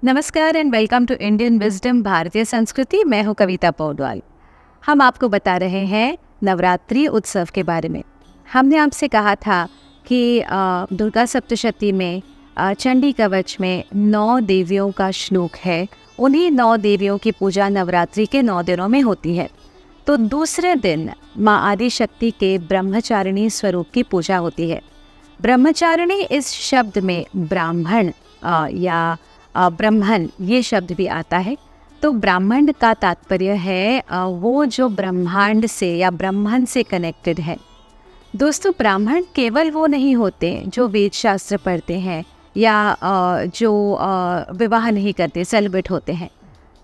नमस्कार and welcome to Indian wisdom भारतीय संस्कृति। मैं हूँ कविता पौडवाल। हम आपको बता रहे हैं नवरात्रि उत्सव के बारे में। हमने आपसे कहा था कि दुर्गा सप्तशती में चंडी कवच में 9 देवियों का श्लोक है। उन्हीं 9 देवियों की पूजा नवरात्रि के 9 दिनों में होती है। तो दूसरे दिन माँ आदिशक्ति के ब्रह्मचारिणी स्वरूप की पूजा होती है। ब्रह्मचारिणी इस शब्द में ब्राह्मण या ब्रह्मण ये शब्द भी आता है। तो ब्राह्मण का तात्पर्य है वो जो ब्रह्मांड से या ब्रह्मन से कनेक्टेड है। दोस्तों, ब्राह्मण केवल वो नहीं होते जो वेद शास्त्र पढ़ते हैं या जो विवाह नहीं करते, सेलिब्रेट होते हैं।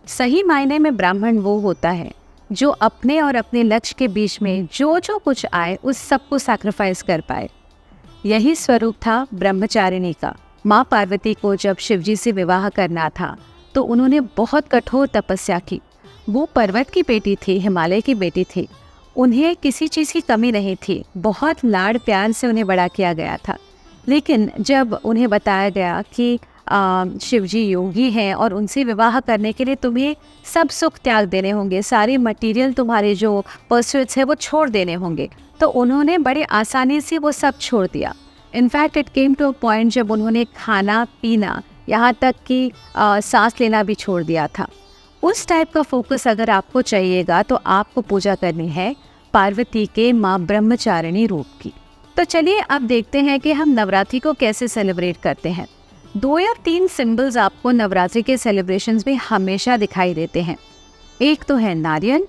सही मायने में ब्राह्मण वो होता है जो अपने और अपने लक्ष्य के बीच में जो जो कुछ आए उस सब को सैक्रिफाइस कर पाए। यही स्वरूप था ब्रह्मचारिणी का। माँ पार्वती को जब शिवजी से विवाह करना था तो उन्होंने बहुत कठोर तपस्या की। वो पर्वत की बेटी थी, हिमालय की बेटी थी। उन्हें किसी चीज़ की कमी नहीं थी। बहुत लाड़ प्यार से उन्हें बड़ा किया गया था। लेकिन जब उन्हें बताया गया कि शिवजी योगी हैं और उनसे विवाह करने के लिए तुम्हें सब सुख त्याग देने होंगे, सारे मटेरियल तुम्हारे जो परस्यूट्स है वो छोड़ देने होंगे, तो उन्होंने बड़े आसानी से वो सब छोड़ दिया। In fact it came to a point जब उन्होंने खाना पीना यहाँ तक कि सांस लेना भी छोड़ दिया था। उस टाइप का फोकस अगर आपको चाहिएगा तो आपको पूजा करनी है पार्वती के माँ ब्रह्मचारिणी रूप की। तो चलिए अब देखते हैं कि हम नवरात्रि को कैसे सेलिब्रेट करते हैं। 2 या 3 सिंबल्स आपको नवरात्रि के सेलिब्रेशंस में हमेशा दिखाई देते हैं। एक तो है नारियल,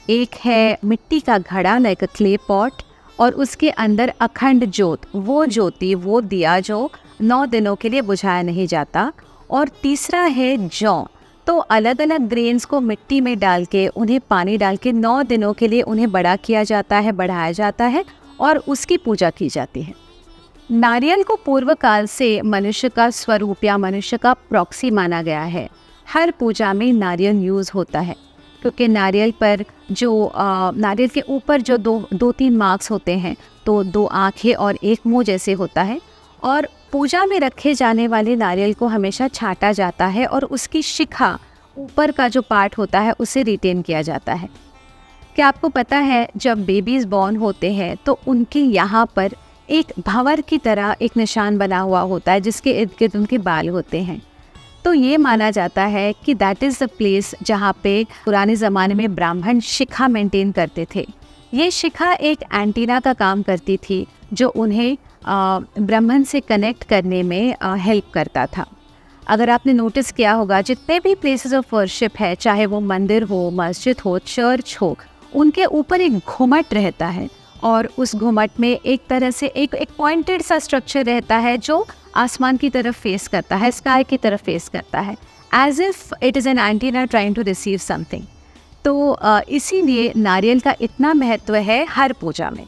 एक है मिट्टी का घड़ा लाइक अ क्ले पॉट, और उसके अंदर अखंड ज्योत, वो ज्योति, वो दिया जो 9 दिनों के लिए बुझाया नहीं जाता। और तीसरा है जौ। तो अलग अलग ग्रेन्स को मिट्टी में डाल के, उन्हें पानी डाल के 9 दिनों के लिए उन्हें बड़ा किया जाता है, बढ़ाया जाता है और उसकी पूजा की जाती है। नारियल को पूर्व काल से मनुष्य का स्वरूप या मनुष्य का प्रॉक्सी माना गया है। हर पूजा में नारियल यूज़ होता है क्योंकि नारियल पर जो नारियल के ऊपर जो 2-3 मार्क्स होते हैं, तो 2 आँखें और 1 मुंह जैसे होता है। और पूजा में रखे जाने वाले नारियल को हमेशा छाटा जाता है और उसकी शिखा, ऊपर का जो पार्ट होता है, उसे रिटेन किया जाता है। क्या आपको पता है जब बेबीज़ बॉर्न होते हैं तो उनके यहाँ पर एक भंवर की तरह एक निशान बना हुआ होता है जिसके इर्द गिर्द उनके बाल होते हैं। तो ये माना जाता है कि दैट इज़ द प्लेस जहाँ पे पुराने ज़माने में ब्राह्मण शिखा मेंटेन करते थे। ये शिखा एक एंटीना का काम करती थी जो उन्हें ब्राह्मण से कनेक्ट करने में हेल्प करता था। अगर आपने नोटिस किया होगा, जितने भी प्लेसेस ऑफ वर्शिप है, चाहे वो मंदिर हो, मस्जिद हो, चर्च हो, उनके ऊपर एक घुमट रहता है और उस घुमट में एक तरह से एक पॉइंटेड सा स्ट्रक्चर रहता है जो आसमान की तरफ फेस करता है, स्काई की तरफ फेस करता है, as if it is an antenna trying to receive something. तो इसीलिए नारियल का इतना महत्व है हर पूजा में।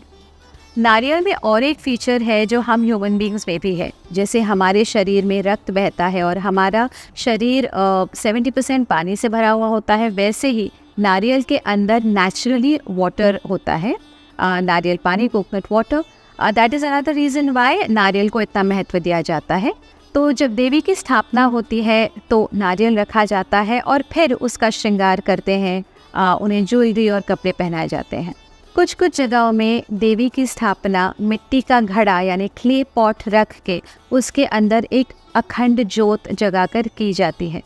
नारियल में और एक फीचर है जो हम ह्यूमन बींग्स में भी है। जैसे हमारे शरीर में रक्त बहता है और हमारा शरीर 70% पानी से भरा हुआ होता है, वैसे ही नारियल के अंदर नेचुरली वाटर होता है, नारियल पानी, coconut water. That is another reason why नारियल को इतना महत्व दिया जाता है। तो जब देवी की स्थापना होती है तो नारियल रखा जाता है और फिर उसका श्रृंगार करते हैं, उन्हें ज्वेलरी और कपड़े पहनाए जाते हैं। कुछ कुछ जगहों में देवी की स्थापना मिट्टी का घड़ा यानी क्ले पॉट रख के उसके अंदर एक अखंड ज्योत जगाकर की जाती है।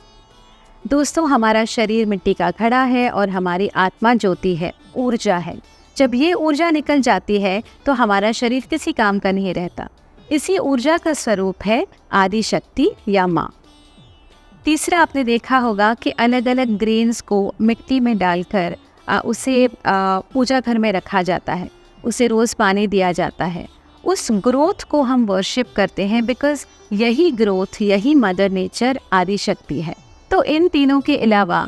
दोस्तों, हमारा शरीर मिट्टी का घड़ा है और हमारी आत्मा ज्योति है, ऊर्जा है। जब ये ऊर्जा निकल जाती है तो हमारा शरीर किसी काम का नहीं रहता। इसी ऊर्जा का स्वरूप है आदिशक्ति या माँ। तीसरा, आपने देखा होगा कि अलग अलग ग्रेन्स को मिट्टी में डालकर उसे पूजा घर में रखा जाता है, उसे रोज़ पानी दिया जाता है। उस ग्रोथ को हम वर्शिप करते हैं बिकॉज़ यही ग्रोथ, यही मदर नेचर आदिशक्ति है। तो इन तीनों के अलावा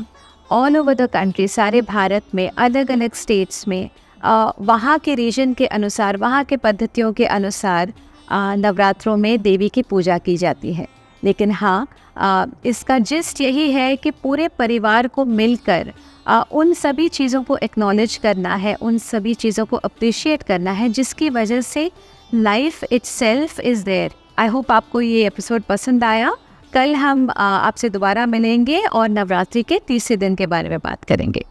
ऑल ओवर द कंट्री, सारे भारत में अलग अलग स्टेट्स में वहाँ के रीजन के अनुसार, वहाँ के पद्धतियों के अनुसार नवरात्रों में देवी की पूजा की जाती है। लेकिन हाँ, इसका जिस्ट यही है कि पूरे परिवार को मिलकर उन सभी चीज़ों को एक्नॉलेज करना है, उन सभी चीज़ों को अप्रिशिएट करना है जिसकी वजह से life itself is there. I hope आपको ये एपिसोड पसंद आया। कल हम आपसे दोबारा मिलेंगे और नवरात्रि के तीसरे दिन के बारे में बात करेंगे।